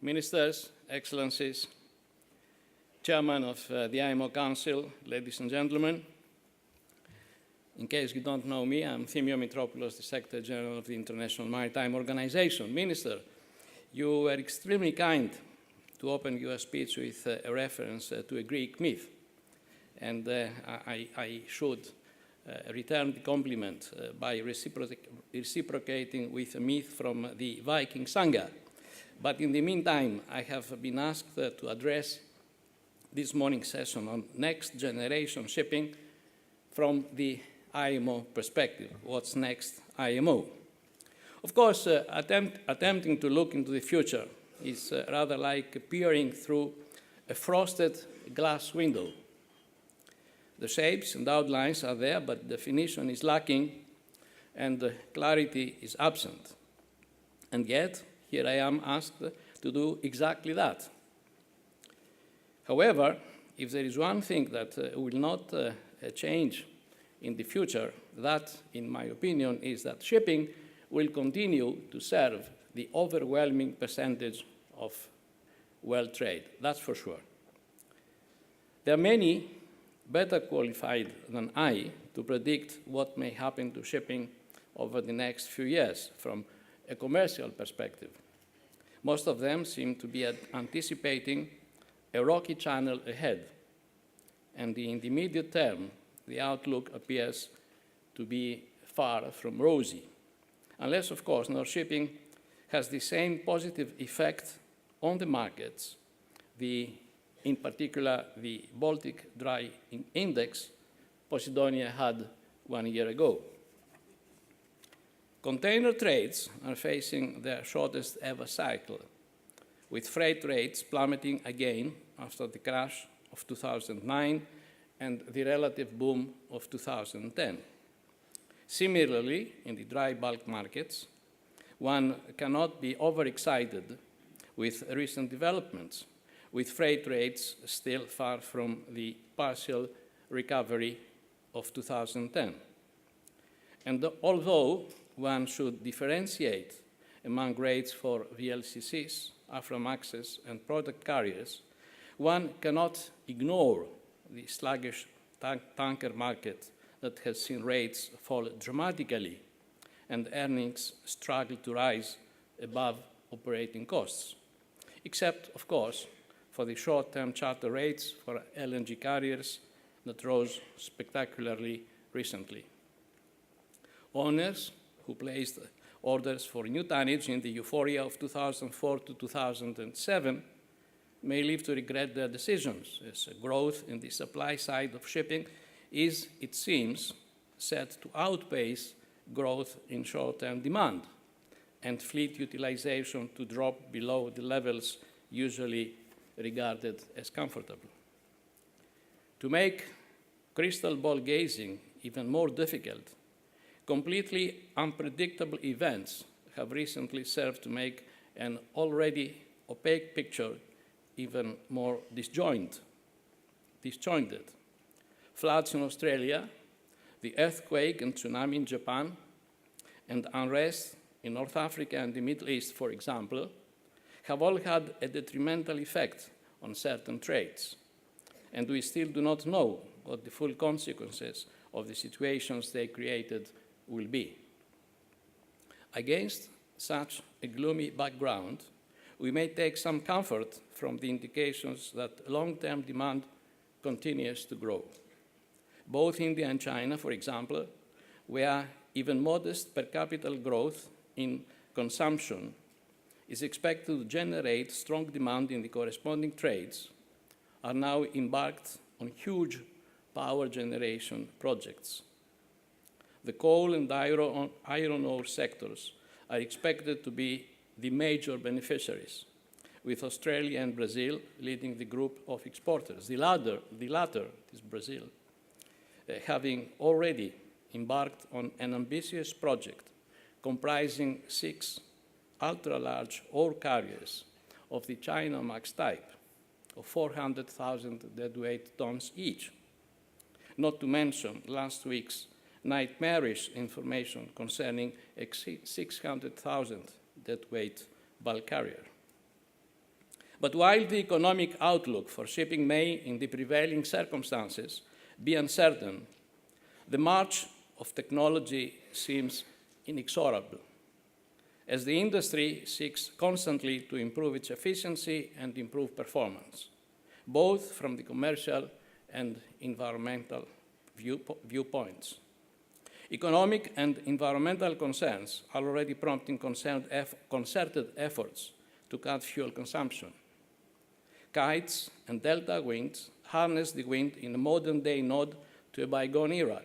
Ministers, Excellencies, Chairman of the IMO Council, ladies and gentlemen. In case you don't know me, I'm Efthimios Mitropoulos, the Secretary General of the International Maritime Organization. Minister, you were extremely kind to open your speech with a reference to a Greek myth. And I should return the compliment by reciprocating with a myth from the Viking saga. But in the meantime, I have been asked to address this morning's session on next generation shipping from the IMO perspective. What's next IMO? Of course, attempting to look into the future is rather like peering through a frosted glass window. The shapes and outlines are there, but definition is lacking and clarity is absent. And yet, here I am asked to do exactly that. However, if there is one thing that will not change in the future, that, in my opinion, is that shipping will continue to serve the overwhelming percentage of world trade. That's for sure. There are many better qualified than I to predict what may happen to shipping over the next few years from a commercial perspective. Most of them seem to be anticipating a rocky channel ahead, and in the immediate term, the outlook appears to be far from rosy, unless, of course, North shipping has the same positive effect on the markets, in particular, the Baltic Dry Index Posidonia had 1 year ago. Container trades are facing their shortest ever cycle, with freight rates plummeting again after the crash of 2009 and the relative boom of 2010. Similarly, in the dry bulk markets, one cannot be overexcited with recent developments, with freight rates still far from the partial recovery of 2010. And although one should differentiate among rates for VLCCs, Aframaxes, and product carriers, one cannot ignore the sluggish tanker market that has seen rates fall dramatically and earnings struggle to rise above operating costs, except, of course, for the short-term charter rates for LNG carriers that rose spectacularly recently. Owners who placed orders for new tonnage in the euphoria of 2004 to 2007 may live to regret their decisions, as growth in the supply side of shipping is, it seems, set to outpace growth in short-term demand, and fleet utilization to drop below the levels usually regarded as comfortable. To make crystal ball gazing even more difficult, completely unpredictable events have recently served to make an already opaque picture even more disjointed. Floods in Australia, the earthquake and tsunami in Japan, and unrest in North Africa and the Middle East, for example, have all had a detrimental effect on certain trades, and we still do not know what the full consequences of the situations they created will be. Against such a gloomy background, we may take some comfort from the indications that long-term demand continues to grow. Both India and China, for example, where even modest per capita growth in consumption is expected to generate strong demand in the corresponding trades, are now embarked on huge power generation projects. The coal and iron ore sectors are expected to be the major beneficiaries, with Australia and Brazil leading the group of exporters. The latter is Brazil, having already embarked on an ambitious project comprising 6 ultra-large ore carriers of the China Max type of 400,000 deadweight tons each, not to mention last week's nightmarish information concerning a 600,000 deadweight bulk carrier. But while the economic outlook for shipping may, in the prevailing circumstances, be uncertain, the march of technology seems inexorable, as the industry seeks constantly to improve its efficiency and improve performance, both from the commercial and environmental viewpoints. Economic and environmental concerns are already prompting concerted efforts to cut fuel consumption. Kites and delta winds harness the wind in a modern-day nod to a bygone era.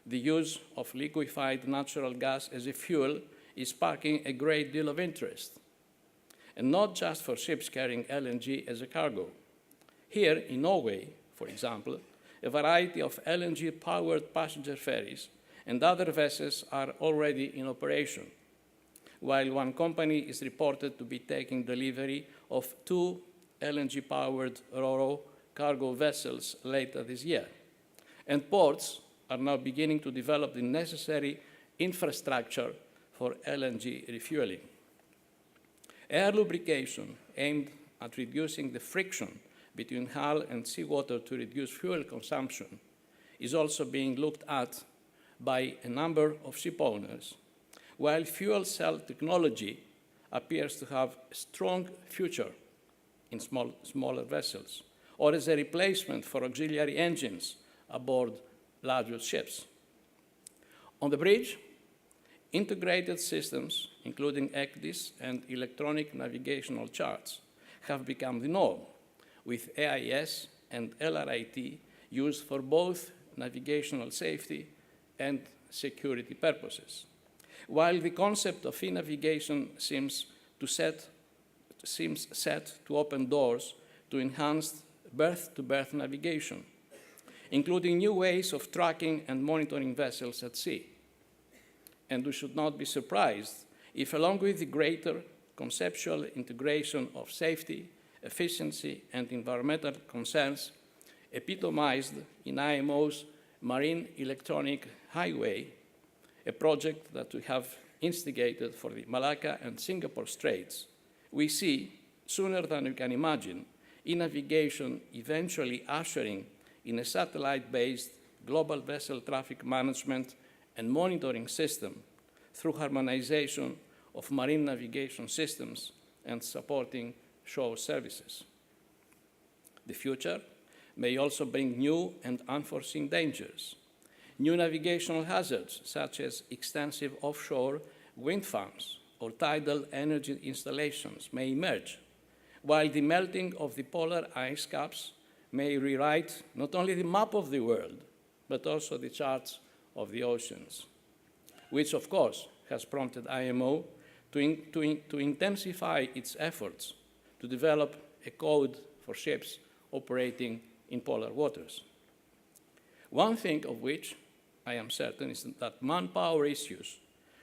The use of liquefied natural gas as a fuel is sparking a great deal of interest, and not just for ships carrying LNG as a cargo. Here in Norway, for example, a variety of LNG-powered passenger ferries and other vessels are already in operation, while one company is reported to be taking delivery of 2 LNG-powered ro-ro cargo vessels later this year. And ports are now beginning to develop the necessary infrastructure for LNG refueling. Air lubrication aimed at reducing the friction between hull and seawater to reduce fuel consumption is also being looked at by a number of ship owners, while fuel cell technology appears to have a strong future in smaller vessels, or as a replacement for auxiliary engines aboard larger ships. On the bridge, integrated systems, including ECDIS and electronic navigational charts, have become the norm, with AIS and LRIT used for both navigational safety and security purposes. While the concept of e-navigation seems set to open doors to enhanced berth-to-berth navigation, including new ways of tracking and monitoring vessels at sea. And we should not be surprised if, along with the greater conceptual integration of safety, efficiency, and environmental concerns epitomized in IMO's Marine Electronic Highway, a project that we have instigated for the Malacca and Singapore Straits, we see, sooner than we can imagine, e-navigation eventually ushering in a satellite-based global vessel traffic management and monitoring system through harmonization of marine navigation systems and supporting shore services. The future may also bring new and unforeseen dangers. New navigational hazards, such as extensive offshore wind farms or tidal energy installations, may emerge, while the melting of the polar ice caps may rewrite not only the map of the world, but also the charts of the oceans, which, of course, has prompted IMO to intensify its efforts to develop a code for ships operating in polar waters. One thing of which I am certain is that manpower issues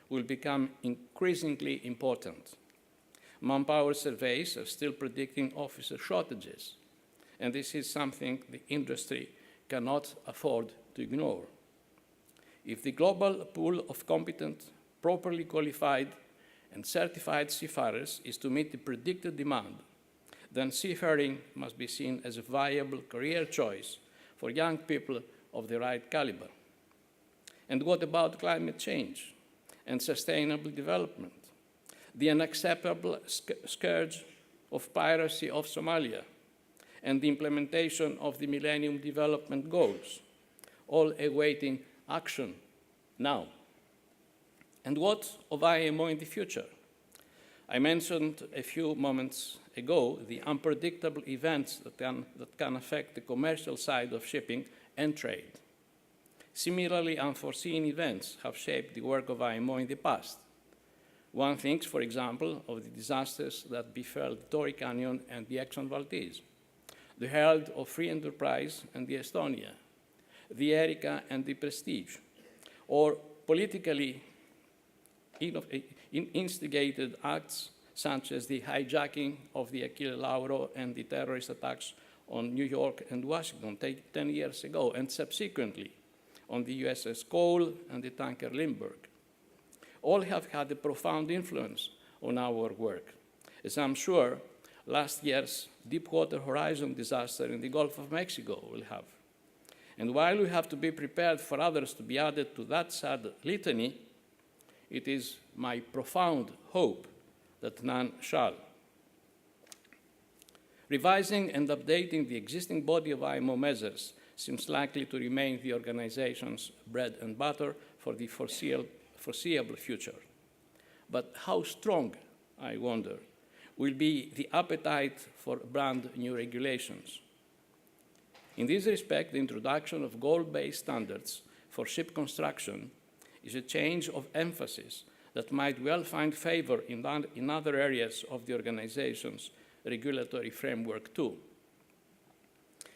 will become increasingly important. Manpower surveys are still predicting officer shortages, and this is something the industry cannot afford to ignore. If the global pool of competent, properly qualified, and certified seafarers is to meet the predicted demand, then seafaring must be seen as a viable career choice for young people of the right caliber. And what about climate change and sustainable development? The unacceptable scourge of piracy off Somalia and the implementation of the Millennium Development Goals, all awaiting action now. And what of IMO in the future? I mentioned a few moments ago the unpredictable events that can affect the commercial side of shipping and trade. Similarly, unforeseen events have shaped the work of IMO in the past. One thinks, for example, of the disasters that befell the Torrey Canyon and the Exxon Valdez, the Herald of Free Enterprise and the Estonia, the Erika and the Prestige, or politically instigated acts such as the hijacking of the Achille Lauro and the terrorist attacks on New York and Washington 10 years ago, and subsequently on the USS Cole and the tanker Lindbergh. All have had a profound influence on our work, as I'm sure last year's Deepwater Horizon disaster in the Gulf of Mexico will have. And while we have to be prepared for others to be added to that sad litany, it is my profound hope that none shall. Revising and updating the existing body of IMO measures seems likely to remain the organization's bread and butter for the foreseeable future. But how strong, I wonder, will be the appetite for brand new regulations? In this respect, the introduction of goal-based standards for ship construction is a change of emphasis that might well find favor in other areas of the organization's regulatory framework too.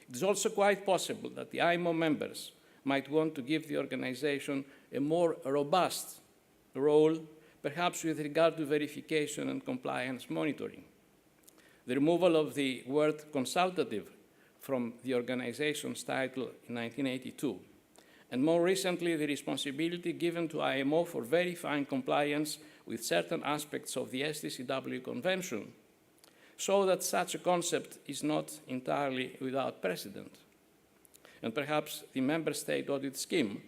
It is also quite possible that the IMO members might want to give the organization a more robust role, perhaps with regard to verification and compliance monitoring. The removal of the word consultative from the organization's title in 1982, and more recently the responsibility given to IMO for verifying compliance with certain aspects of the STCW Convention, show that such a concept is not entirely without precedent. And perhaps the member state audit scheme,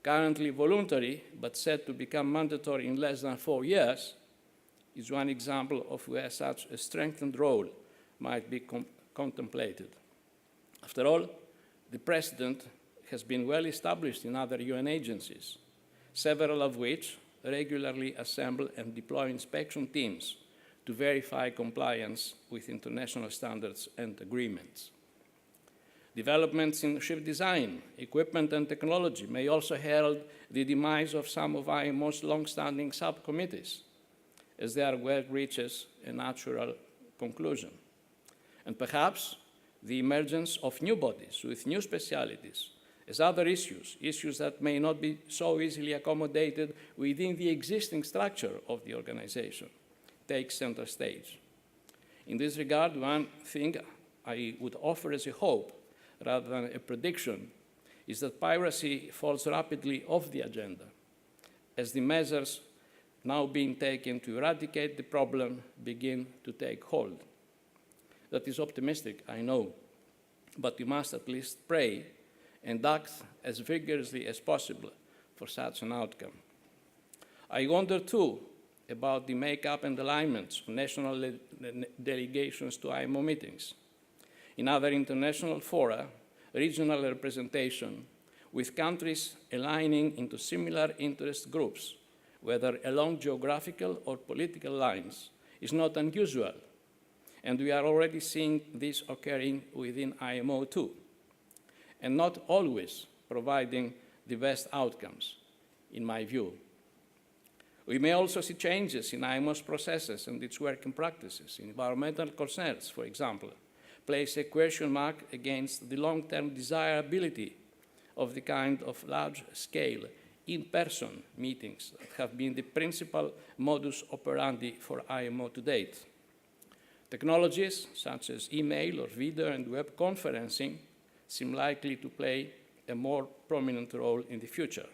currently voluntary but set to become mandatory in less than 4 years, is one example of where such a strengthened role might be contemplated. After all, the precedent has been well established in other UN agencies, several of which regularly assemble and deploy inspection teams to verify compliance with international standards and agreements. Developments in ship design, equipment, and technology may also herald the demise of some of IMO's long-standing subcommittees, as their work reaches a natural conclusion. And perhaps the emergence of new bodies with new specialities as other issues that may not be so easily accommodated within the existing structure of the organization, takes center stage. In this regard, one thing I would offer as a hope, rather than a prediction, is that piracy falls rapidly off the agenda, as the measures now being taken to eradicate the problem begin to take hold. That is optimistic, I know, but we must at least pray and act as vigorously as possible for such an outcome. I wonder, too, about the makeup and alignments of national delegations to IMO meetings. In other international fora, regional representation, with countries aligning into similar interest groups, whether along geographical or political lines, is not unusual, and we are already seeing this occurring within IMO too, and not always providing the best outcomes, in my view. We may also see changes in IMO's processes and its working practices. Environmental concerns, for example, place a question mark against the long-term desirability of the kind of large-scale in-person meetings that have been the principal modus operandi for IMO to date. Technologies such as email or video and web conferencing seem likely to play a more prominent role in the future.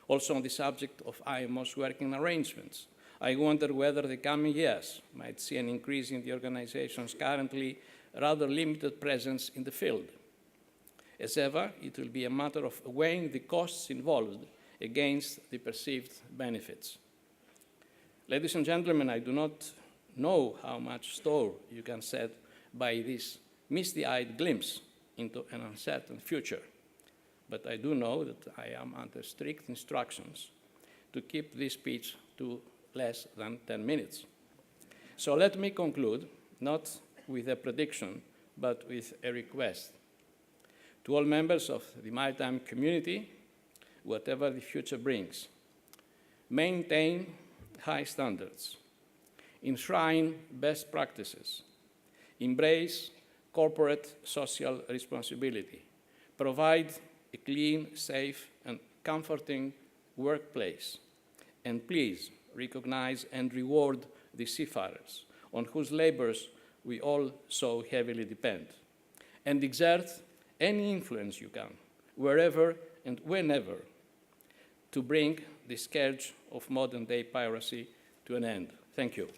Also on the subject of IMO's working arrangements, I wonder whether the coming years might see an increase in the organization's currently rather limited presence in the field. As ever, it will be a matter of weighing the costs involved against the perceived benefits. Ladies and gentlemen, I do not know how much store you can set by this misty-eyed glimpse into an uncertain future, but I do know that I am under strict instructions to keep this speech to less than 10 minutes. So let me conclude, not with a prediction, but with a request. To all members of the maritime community, whatever the future brings, maintain high standards, enshrine best practices, embrace corporate social responsibility, provide a clean, safe, and comforting workplace, and please recognize and reward the seafarers on whose labors we all so heavily depend, and exert any influence you can, wherever and whenever, to bring the scourge of modern-day piracy to an end. Thank you.